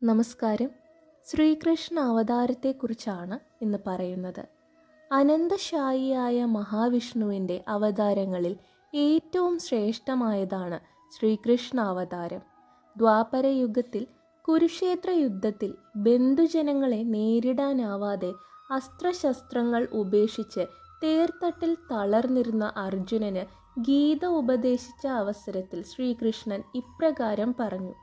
നമസ്കാരം. ശ്രീകൃഷ്ണ അവതാരത്തെക്കുറിച്ചാണ് ഇന്ന് പറയുന്നത്. അനന്തശായിയായ മഹാവിഷ്ണുവിൻ്റെ അവതാരങ്ങളിൽ ഏറ്റവും ശ്രേഷ്ഠമായതാണ് ശ്രീകൃഷ്ണ അവതാരം. ദ്വാപരയുഗത്തിൽ കുരുക്ഷേത്ര യുദ്ധത്തിൽ ബന്ധുജനങ്ങളെ നേരിടാനാവാതെ അസ്ത്രശസ്ത്രങ്ങൾ ഉപേക്ഷിച്ച് തേർത്തട്ടിൽ തളർന്നിരുന്ന അർജുനന് ഗീത ഉപദേശിച്ച അവസരത്തിൽ ശ്രീകൃഷ്ണൻ ഇപ്രകാരം പറഞ്ഞു: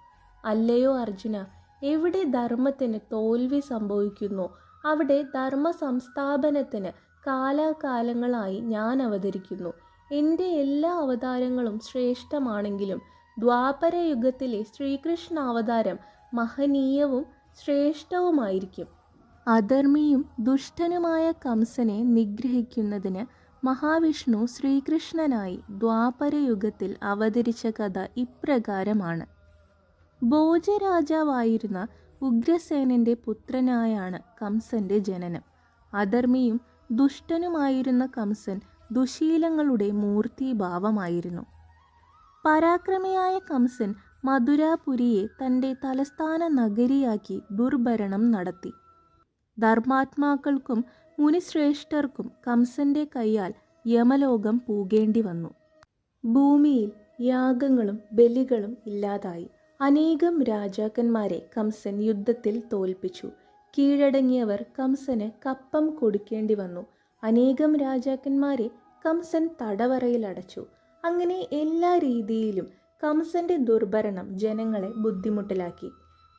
അല്ലയോ അർജുന, എവിടെ ധർമ്മത്തിന് തോൽവി സംഭവിക്കുന്നോ അവിടെ ധർമ്മ സംസ്ഥാപനത്തിന് കാലാകാലങ്ങളായി ഞാൻ അവതരിക്കുന്നു. എൻ്റെ എല്ലാ അവതാരങ്ങളും ശ്രേഷ്ഠമാണെങ്കിലും ദ്വാപരയുഗത്തിലെ ശ്രീകൃഷ്ണ അവതാരം മഹനീയവും ശ്രേഷ്ഠവുമായിരിക്കും. അധർമ്മിയും ദുഷ്ടനുമായ കംസനെ നിഗ്രഹിക്കുന്നതിന് മഹാവിഷ്ണു ശ്രീകൃഷ്ണനായി ദ്വാപരയുഗത്തിൽ അവതരിച്ച കഥ ഇപ്രകാരമാണ്. ഭോജരാജാവായിരുന്ന ഉഗ്രസേനൻ്റെ പുത്രനായാണ് കംസന്റെ ജനനം. അധർമ്മിയും ദുഷ്ടനുമായിരുന്ന കംസൻ ദുശീലങ്ങളുടെ മൂർത്തീഭാവമായിരുന്നു. പരാക്രമിയായ കംസൻ മധുരാപുരിയെ തൻ്റെ തലസ്ഥാന നഗരിയാക്കി ദുർഭരണം നടത്തി. ധർമാത്മാക്കൾക്കും മുനിശ്രേഷ്ഠർക്കും കംസന്റെ കൈയാൽ യമലോകം പൂകേണ്ടി വന്നു. ഭൂമിയിൽ യാഗങ്ങളും ബലികളും ഇല്ലാതായി. അനേകം രാജാക്കന്മാരെ കംസൻ യുദ്ധത്തിൽ തോൽപ്പിച്ചു. കീഴടങ്ങിയവർ കംസന് കപ്പം കൊടുക്കേണ്ടി വന്നു. അനേകം രാജാക്കന്മാരെ കംസൻ തടവറയിലടച്ചു. അങ്ങനെ എല്ലാ രീതിയിലും കംസന്റെ ദുർഭരണം ജനങ്ങളെ ബുദ്ധിമുട്ടിലാക്കി.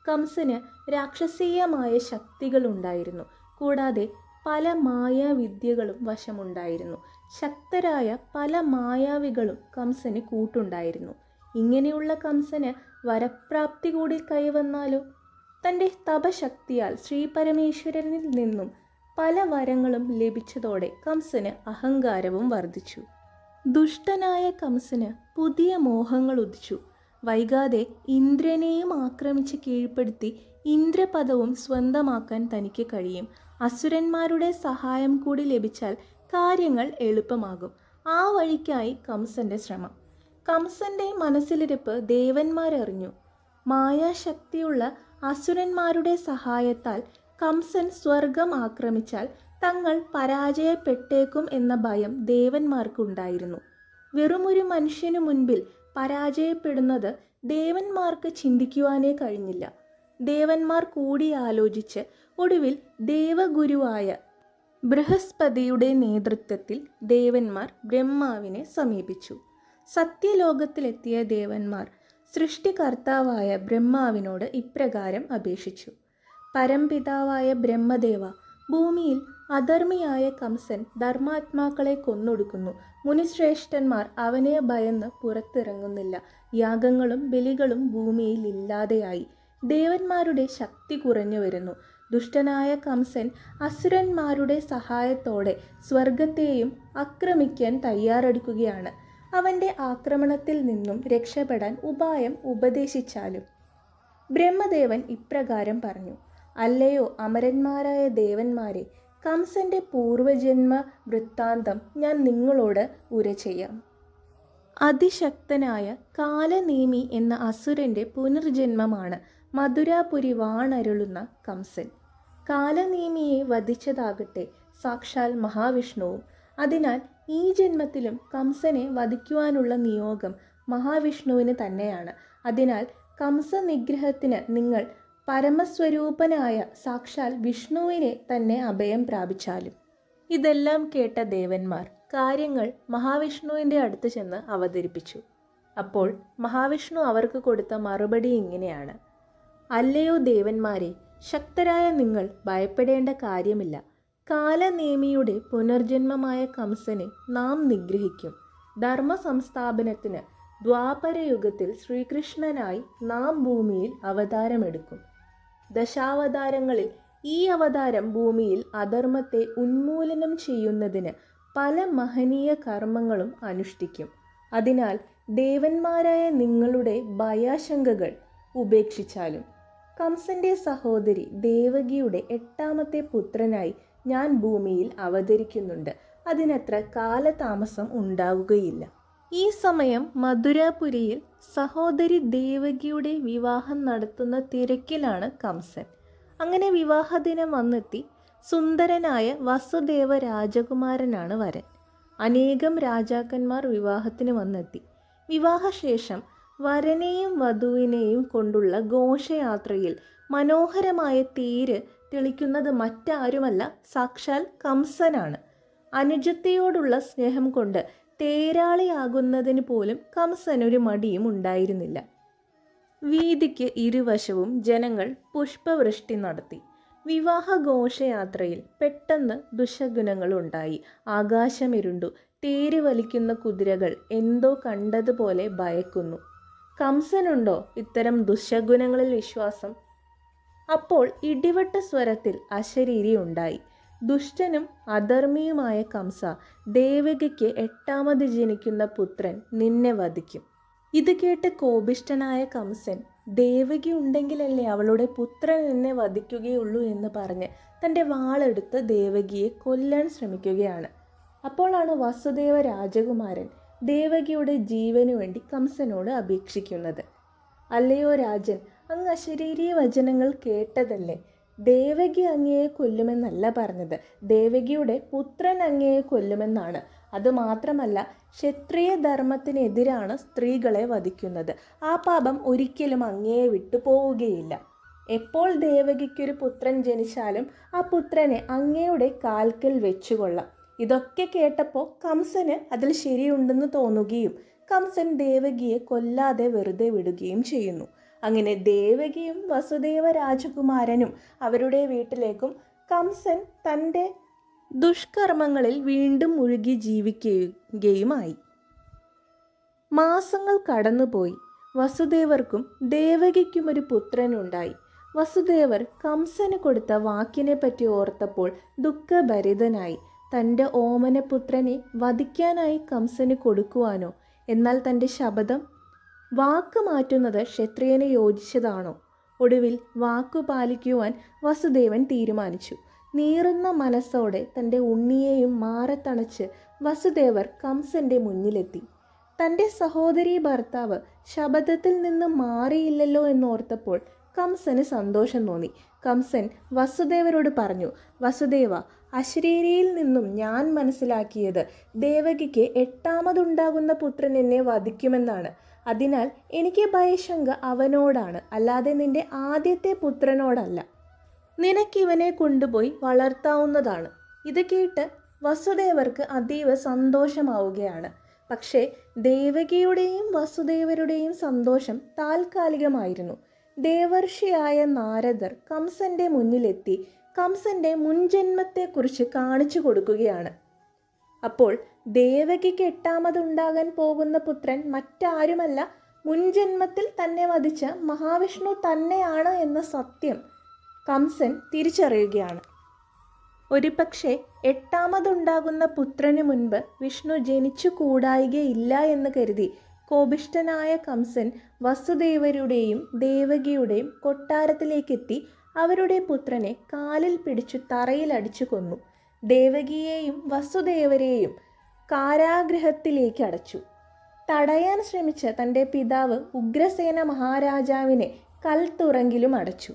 കംസന് രാക്ഷസീയമായ ശക്തികളുണ്ടായിരുന്നു. കൂടാതെ പല മായാവിദ്യകളും വശമുണ്ടായിരുന്നു. ശക്തരായ പല മായാവികളും കംസന് കൂട്ടുണ്ടായിരുന്നു. ഇങ്ങനെയുള്ള കംസന് വരപ്രാപ്തി കൂടി കൈവന്നാലോ? തൻ്റെ തപശക്തിയാൽ ശ്രീപരമേശ്വരനിൽ നിന്നും പല വരങ്ങളും ലഭിച്ചതോടെ കംസന് അഹങ്കാരവും വർദ്ധിച്ചു. ദുഷ്ടനായ കംസന് പുതിയ മോഹങ്ങൾ ഉദിച്ചു. വൈകാതെ ഇന്ദ്രനെയും ആക്രമിച്ച് കീഴ്പ്പെടുത്തി ഇന്ദ്രപദവും സ്വന്തമാക്കാൻ തനിക്ക് കഴിയും. അസുരന്മാരുടെ സഹായം കൂടി ലഭിച്ചാൽ കാര്യങ്ങൾ എളുപ്പമാകും. ആ വഴിക്കായി കംസന്റെ ശ്രമം. കംസന്റെ മനസ്സിലിരിപ്പ് ദേവന്മാരറിഞ്ഞു. മായാശക്തിയുള്ള അസുരന്മാരുടെ സഹായത്താൽ കംസൻ സ്വർഗം ആക്രമിച്ചാൽ തങ്ങൾ പരാജയപ്പെട്ടേക്കും എന്ന ഭയം ദേവന്മാർക്കുണ്ടായിരുന്നു. വെറുമൊരു മനുഷ്യനു മുൻപിൽ പരാജയപ്പെടുന്നത് ദേവന്മാർക്ക് ചിന്തിക്കുവാനേ കഴിഞ്ഞില്ല. ദേവന്മാർ കൂടിയാലോചിച്ച് ഒടുവിൽ ദേവഗുരുവായ ബൃഹസ്പതിയുടെ നേതൃത്വത്തിൽ ദേവന്മാർ ബ്രഹ്മാവിനെ സമീപിച്ചു. സത്യലോകത്തിലെത്തിയ ദേവന്മാർ സൃഷ്ടികർത്താവായ ബ്രഹ്മാവിനോട് ഇപ്രകാരം അപേക്ഷിച്ചു: പരംപിതാവായ ബ്രഹ്മദേവ, ഭൂമിയിൽ അധർമ്മിയായ കംസൻ ധർമാത്മാക്കളെ കൊന്നൊടുക്കുന്നു. മുനിശ്രേഷ്ഠന്മാർ അവനെ ഭയന്ന് പുറത്തിറങ്ങുന്നില്ല. യാഗങ്ങളും ബലികളും ഭൂമിയിൽ ഇല്ലാതെയായി. ദേവന്മാരുടെ ശക്തി കുറഞ്ഞു വരുന്നു. ദുഷ്ടനായ കംസൻ അസുരന്മാരുടെ സഹായത്തോടെ സ്വർഗത്തെയും ആക്രമിക്കാൻ തയ്യാറെടുക്കുകയാണ്. അവൻ്റെ ആക്രമണത്തിൽ നിന്നും രക്ഷപ്പെടാൻ ഉപായം ഉപദേശിച്ചാലും. ബ്രഹ്മദേവൻ ഇപ്രകാരം പറഞ്ഞു: അല്ലയോ അമരന്മാരായ ദേവന്മാരെ, കംസന്റെ പൂർവജന്മ വൃത്താന്തം ഞാൻ നിങ്ങളോട് ഉര ചെയ്യാം. അതിശക്തനായ കാലനേമി എന്ന അസുരന്റെ പുനർജന്മമാണ് മധുരാപുരി വാണരുളുന്ന കംസൻ. കാലനേമിയെ വധിച്ചതാകട്ടെ സാക്ഷാൽ മഹാവിഷ്ണുവും. അതിനാൽ ഈ ജന്മത്തിലും കംസനെ വധിക്കുവാനുള്ള നിയോഗം മഹാവിഷ്ണുവിന് തന്നെയാണ്. അതിനാൽ കംസനിഗ്രഹത്തിന് നിങ്ങൾ പരമസ്വരൂപനായ സാക്ഷാൽ വിഷ്ണുവിനെ തന്നെ അഭയം പ്രാപിച്ചാലും. ഇതെല്ലാം കേട്ട ദേവന്മാർ കാര്യങ്ങൾ മഹാവിഷ്ണുവിൻ്റെ അടുത്ത് ചെന്ന് അവതരിപ്പിച്ചു. അപ്പോൾ മഹാവിഷ്ണു അവർക്ക് കൊടുത്ത മറുപടി ഇങ്ങനെയാണ്: അല്ലയോ ദേവന്മാരെ, ശക്തരായ നിങ്ങൾ ഭയപ്പെടേണ്ട കാര്യമില്ല. കാലനേമിയുടെ പുനർജന്മമായ കംസനെ നാം നിഗ്രഹിക്കും. ധർമ്മ സംസ്ഥാപനത്തിന് ദ്വാപരയുഗത്തിൽ ശ്രീകൃഷ്ണനായി നാം ഭൂമിയിൽ അവതാരമെടുക്കും. ദശാവതാരങ്ങളിൽ ഈ അവതാരം ഭൂമിയിൽ അധർമ്മത്തെ ഉന്മൂലനം ചെയ്യുന്നതിന് പല മഹനീയ കർമ്മങ്ങളും അനുഷ്ഠിക്കും. അതിനാൽ ദേവന്മാരായ നിങ്ങളുടെ ഭയാശങ്കകൾ ഉപേക്ഷിച്ചാലും കംസന്റെ സഹോദരി ദേവകിയുടെ 8ാമത്തെ പുത്രനായി ഞാൻ ഭൂമിയിൽ അവതരിക്കുന്നുണ്ട്. അതിനത്ര കാലതാമസം ഉണ്ടാവുകയില്ല. ഈ സമയം മധുരാപുരിയിൽ സഹോദരി ദേവകിയുടെ വിവാഹം നടത്തുന്ന തിരക്കിലാണ് കംസൻ. അങ്ങനെ വിവാഹദിനം വന്നെത്തി. സുന്ദരനായ വസുദേവ രാജകുമാരനാണ് വരൻ. അനേകം രാജാക്കന്മാർ വിവാഹത്തിന് വന്നെത്തി. വിവാഹശേഷം വരനെയും വധുവിനെയും കൊണ്ടുള്ള ഘോഷയാത്രയിൽ മനോഹരമായ തേര് തെളിക്കുന്നത് മറ്റാരുമല്ല, സാക്ഷാൽ കംസനാണ്. അനുജത്തിയോടുള്ള സ്നേഹം കൊണ്ട് തേരാളിയാകുന്നതിന് പോലും കംസനൊരു മടിയും ഉണ്ടായിരുന്നില്ല. വീതിക്ക് ഇരുവശവും ജനങ്ങൾ പുഷ്പവൃഷ്ടി നടത്തി. വിവാഹ ഘോഷയാത്രയിൽ പെട്ടെന്ന് ദുശകുനങ്ങളുണ്ടായി. ആകാശമിരുണ്ടു. തേര് വലിക്കുന്ന കുതിരകൾ എന്തോ കണ്ടതുപോലെ ഭയക്കുന്നു. കംസനുണ്ടോ ഇത്തരം ദുശകുനങ്ങളിൽ വിശ്വാസം? അപ്പോൾ ഇടിവെട്ട സ്വരത്തിൽ അശരീരി ഉണ്ടായി. ദുഷ്ടനും അധർമ്മിയുമായ കംസ, ദേവകിക്ക് 8ാമത് ജനിക്കുന്ന പുത്രൻ നിന്നെ വധിക്കും. ഇത് കേട്ട് കോപിഷ്ഠനായ കംസൻ, ദേവകി ഉണ്ടെങ്കിലല്ലേ അവളുടെ പുത്രൻ എന്നെ വധിക്കുകയുള്ളൂ എന്ന് പറഞ്ഞ് തൻ്റെ വാളെടുത്ത് ദേവകിയെ കൊല്ലാൻ ശ്രമിക്കുകയാണ്. അപ്പോഴാണ് വസുദേവ രാജകുമാരൻ ദേവകിയുടെ ജീവനു വേണ്ടി കംസനോട് അപേക്ഷിക്കുന്നത്. അല്ലയോ രാജൻ, അങ്ങ് അശരീരി വചനങ്ങൾ കേട്ടതല്ലേ? ദേവകി അങ്ങയെ കൊല്ലുമെന്നല്ല പറഞ്ഞത്, ദേവകിയുടെ പുത്രൻ അങ്ങയെ കൊല്ലുമെന്നാണ്. അതുമാത്രമല്ല, ക്ഷത്രിയ ധർമ്മത്തിനെതിരാണ് സ്ത്രീകളെ വധിക്കുന്നത്. ആ പാപം ഒരിക്കലും അങ്ങയെ വിട്ടുപോവുകയില്ല. എപ്പോൾ ദേവകിക്കൊരു പുത്രൻ ജനിച്ചാലും ആ പുത്രനെ അങ്ങയുടെ കാൽക്കൽ വെച്ചുകൊള്ളാം. ഇതൊക്കെ കേട്ടപ്പോൾ കംസന് അതിൽ ശരിയുണ്ടെന്ന് തോന്നുകയും കംസൻ ദേവകിയെ കൊല്ലാതെ വെറുതെ വിടുകയും ചെയ്യുന്നു. അങ്ങനെ ദേവകിയും വസുദേവ രാജകുമാരനും അവരുടെ വീട്ടിലേക്കും കംസൻ തൻ്റെ ദുഷ്കർമ്മങ്ങളിൽ വീണ്ടും മുഴുകി ജീവിക്കുകയുമായി. മാസങ്ങൾ കടന്നുപോയി. വസുദേവർക്കും ദേവകിക്കും ഒരു പുത്രനുണ്ടായി. വസുദേവർ കംസന് കൊടുത്ത വാക്കിനെ പറ്റി ഓർത്തപ്പോൾ ദുഃഖഭരിതനായി. തൻ്റെ ഓമനപുത്രനെ വധിക്കാനായി കംസന് കൊടുക്കുവാനോ? എന്നാൽ തൻ്റെ ശപഥം വാക്ക് മാറ്റുന്നത് ക്ഷത്രിയന് യോജിച്ചതാണോ? ഒടുവിൽ വാക്കു പാലിക്കുവാൻ വസുദേവൻ തീരുമാനിച്ചു. നീറുന്ന മനസ്സോടെ തൻ്റെ ഉണ്ണിയെയും മാറത്തണച്ച് വസുദേവർ കംസന്റെ മുന്നിലെത്തി. തൻ്റെ സഹോദരി ഭർത്താവ് ശപഥത്തിൽ നിന്ന് മാറിയില്ലല്ലോ എന്നോർത്തപ്പോൾ കംസന് സന്തോഷം തോന്നി. കംസൻ വസുദേവരോട് പറഞ്ഞു, വസുദേവ, അശരീരിയിൽ നിന്നും ഞാൻ മനസ്സിലാക്കിയത് ദേവകിക്ക് 8ാമതുണ്ടാകുന്ന പുത്രൻ എന്നെ വധിക്കുമെന്നാണ്. അതിനാൽ എനിക്ക് ഭയശങ്ക അവനോടാണ്, അല്ലാതെ നിന്റെ ആദ്യത്തെ പുത്രനോടല്ല. നിനക്കിവനെ കൊണ്ടുപോയി വളർത്താവുന്നതാണ്. ഇത് കേട്ട് വസുദേവർക്ക് അതീവ സന്തോഷമാവുകയാണ്. പക്ഷേ ദേവകിയുടെയും വസുദേവരുടെയും സന്തോഷം താൽക്കാലികമായിരുന്നു. ദേവർഷിയായ നാരദർ കംസന്റെ മുന്നിലെത്തി കംസന്റെ മുൻജന്മത്തെക്കുറിച്ച് കാണിച്ചു കൊടുക്കുകയാണ്. അപ്പോൾ ദേവകിക്ക് 8ാമതുണ്ടാകാൻ പോകുന്ന പുത്രൻ മറ്റാരുമല്ല, മുൻജന്മത്തിൽ തന്നെ വധിച്ച മഹാവിഷ്ണു തന്നെയാണ് എന്ന സത്യം കംസൻ തിരിച്ചറിയുകയാണ്. ഒരുപക്ഷെ 8ാമതുണ്ടാകുന്ന പുത്രന് മുൻപ് വിഷ്ണു ജനിച്ചു കൂടായികയില്ല എന്ന് കരുതി കോപിഷ്ഠനായ കംസൻ വസുദേവരുടെയും ദേവകിയുടെയും കൊട്ടാരത്തിലേക്കെത്തി അവരുടെ പുത്രനെ കാലിൽ പിടിച്ചു തറയിലടിച്ചു കൊന്നു. ദേവകിയെയും വസുദേവരെയും കാരാഗൃഹത്തിലേക്ക് അടച്ചു. തടയാൻ ശ്രമിച്ച തൻ്റെ പിതാവ് ഉഗ്രസേന മഹാരാജാവിനെ കൽത്തുറങ്കിലും അടച്ചു.